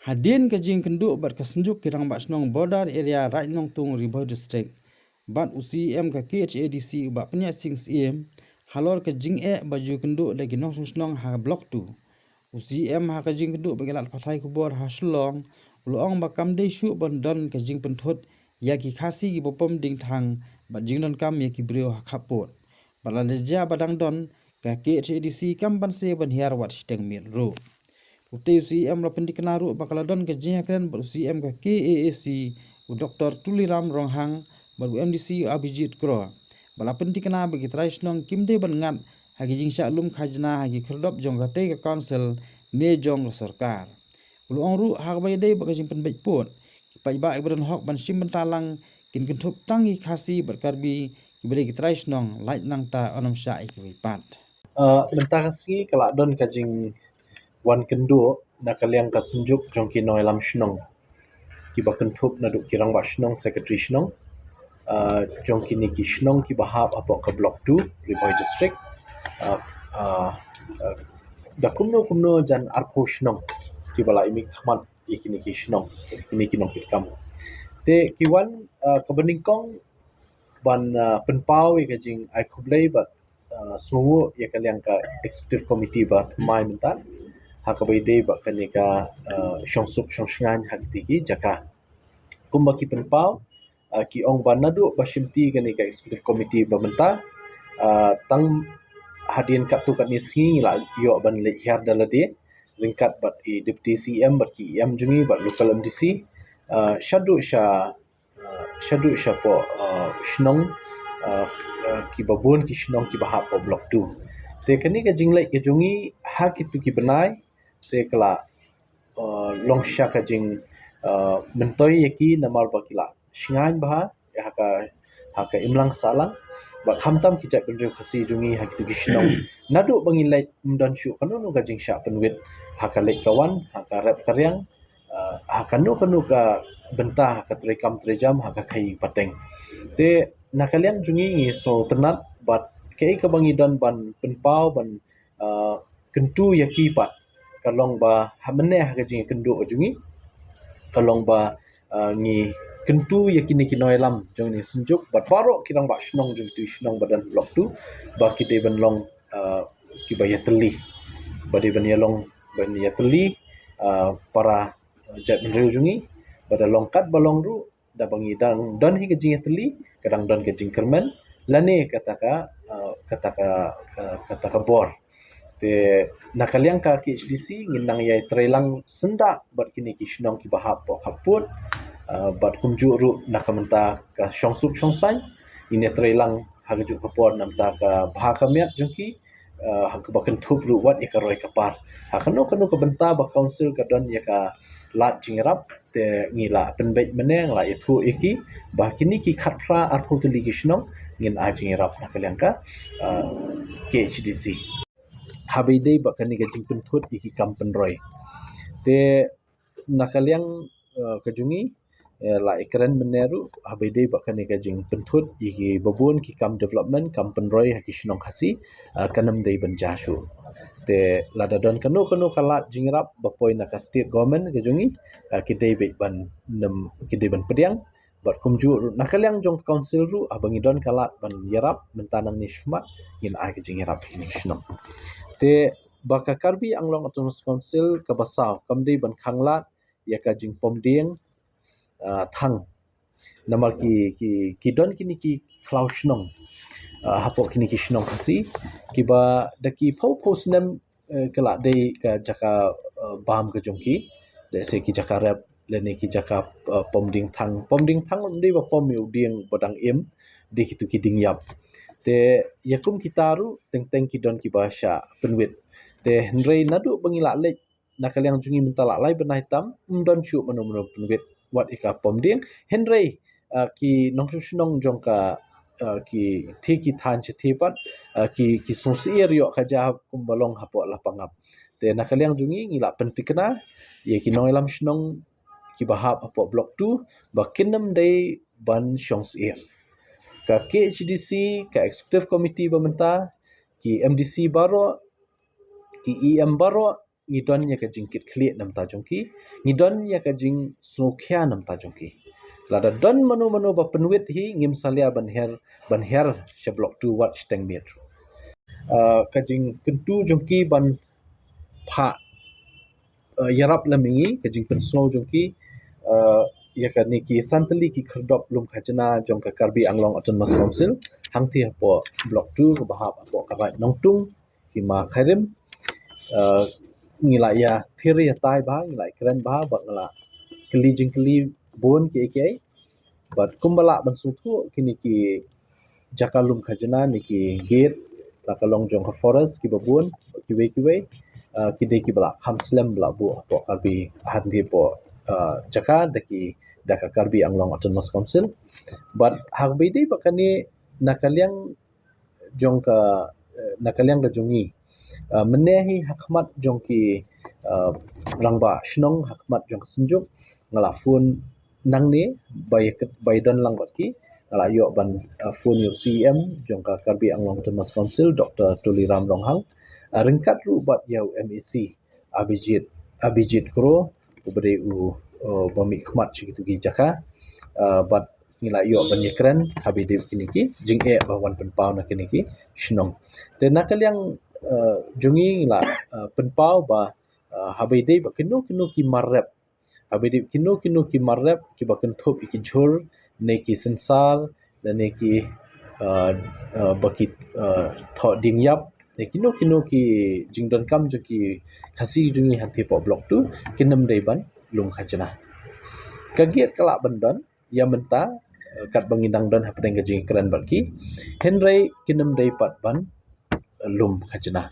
Hadin ke jing kenduk bat kesenjuk kirang bat senong border area right nong tung Riboy district. Bat UCM ke KHADC bat penyak sing CM halor ke jing baju kenduk lagi nong senong ha blok tu. UCM ha ke jing kenduk bagi lat patai kubor ha selong luong bakam de shu don ke jing penthut ya ki khasi ki bopom ding thang bat jing don kam ya ki brio ha khapot. Bala leja badang don ke KHADC kam ban se ban hiar wat steng mir ro. Utai UCM la pendiknaru bakaladon ke jihakren ber UCM ke KAAC u Dr. Tuliram Ronghang ber MDC Abhijit Kro. Bala pendikna bagi traisnong kimde ban ngat hagi jingsha lum khajna hagi kherdop jong gate ke council ne jong sarkar. Ulu ongru hak bay day bagi jing penbait pot. Pai ba ibran hok ban sim bentalang kin kentup tangi khasi berkarbi kibade ki traisnong light nang ta onam sya ikipat. Bentar kasi kalak don kajing wan kendo na kaliang kasunjuk jong kinoi lam shnong ki ba kentup na duk kirang ba shnong secretary shnong jong kini ki shnong ki bahap apok ke blok 2 Riboy district da kumno jan arpo shnong ki bala imi khamat ikini ki shnong ini kinong kitkam te kiwan kebeningkong ban penpau ya kajing ai kublai bat sungu ya kaliang ka executive committee bat mai mentan hakabai dei ba kanika shongsuk shongsngan haktigi jaka kumba ki penpau ki ong banadu bashimti kanika executive committee ba menta tang hadin kat tu kat ni singi la yo ban le hiar dalade ringkat bat i deputy CM bat ki em jungi bat local MDC shadu sha po shnong ki babun ki shnong ki bahap po blok 2 te kani ka jinglai ke jungi ha ki tu ki benai se kala long sha ka jing mentoi yaki namar bakila shingain bah haka imlang salang ba khamtam ki jat bendru khasi jungi ha ki tu shnong nadu bangilai mdan shu kanu nu ka jing sha penwit haka lek kawan haka rap karyang hakanu ka bentah haka trekam trejam haka khai pateng te nakalian jungi ngi so tenat bat kei ka bangi dan ban penpau ban kentu yaki pat kalong ba hamne haka jing kendu jungi kalong ba ngi kentu yakini kinoi lam jong ni senjuk bat baro kirang ba shnong jong tu shnong badan blok tu ba kite ban long ki ba yateli bade ban yalong ban yateli para jat menru jungi pada longkat balong ru da bangi dan hi kejing yateli kadang dan kejing kermen lane kata bor te nakaliang ka ki HDC nginang yai trelang senda bat kini ki shnong ki bahap po khaput bat kumju ru nakamenta ka shongsuk shongsai ini trelang hagaju kapor namta ka bahakamiat jungki hak bakan thup ru wat ikaroi kapar hakano kanu ka benta ba council ka don ya ka lat jingrap te ngila penbait meneng la itu iki bah kini ki khatra arpu tuli ki shnong ngin a jingrap nakaliang ka KHDC habidei bakani ka jing penthut iki kam penroi te nakaliang kajungi la ikren meneru habidei bakani ka jing penthut iki babun ki kam development kam penroi haki shnong khasi kanam dei banjashu te ladadon kanu kalat jingrap bapoi na ka state government kajungi kidei be ban nem kidei ban pediang bat kumju nakaliang jong council ru abangi don kalat ban yarap mentanang ni shmat ngin ai ka jing yarap ni shnong te baka karbi anglong autonomous council ka basau kamdei ban khanglat ya ka jing pomding thang namar ki don kini ki klau shnong hapok kini ki shnong khasi ki ba daki pau snem kala dei ka jaka bam ka jongki de se ki jaka rap lene ki jaka pomding thang dei ba pom yu ding bodang im de ki tu ki ding yap te yakum kitaru teng ki don ki basha penwit te hendrei nadu bangila lek nakaliang jungi mentala lai benai tam mdon chu manu penwit wat ika pomding hendrei ki nongsu shnong jongka ki ki than chetipat ki sosier yo kaja kumbalong hapo lapangap te nakaliang jungi ngila pentikna ye ki noilam shnong ki bahap hapo blok 2 bakinam dei ban shongsir ka KHDC ka executive committee bamenta ki MDC baro ki EM baro ngidon ya ka jingkit klit nam ta jongki ngidon ya ka jing snokhya nam ta jongki lada don manu ba penwit hi ngim salia ban her shablok tu wat steng mir ka jing kentu jongki ban pha yarap lamingi ka jing pen snow jongki ya ka niki santali ki kherdop lum khajana jong ka Karbi Anglong Autonomous Council hangti po blok 2 ke bahap po karai nongtung hima khairim ngila ya thiri ya tai ba ngila keren ba ba ngila keli jingkeli bon ke but kumbala ban sutu kini ki jakalum khajana niki gate lakalong jong ka forest ki babun kiwe kide ki bala khamslem bala bu po Karbi handi po jaka daki daka Karbi Anglong Autonomous Council but hagbidi bakani nakaliang jong ka jongi menehi hakmat jong ki rangba shnong hakmat jong senjuk ngalafun nangne bay don lang baki ngala yo ban fun yo CM jong ka Karbi Anglong Autonomous Council Dr. Tuliram Ronghang ringkat ru bat yau MEC Abhijit Kro ubere u bami khmat chikitu gi jaka but ngila yo ban yekren habide kini ki jing bawan penpau na kini ki shnong te nakaliang jungi ngila penpau ba habide ba kinu ki marrep habide kinu ki marrep ki ba kenthop ki jhur ne ki sensar dan ne ki baki tho dingyap ne kinu ki jingdon kam jo ki khasi jungi hanti po blok tu kinam dei ban lum khajana kagiat kala bandon ya menta kat bangindang don hapdeng ke jing keren baki henry kinam dei pat ban lum khajana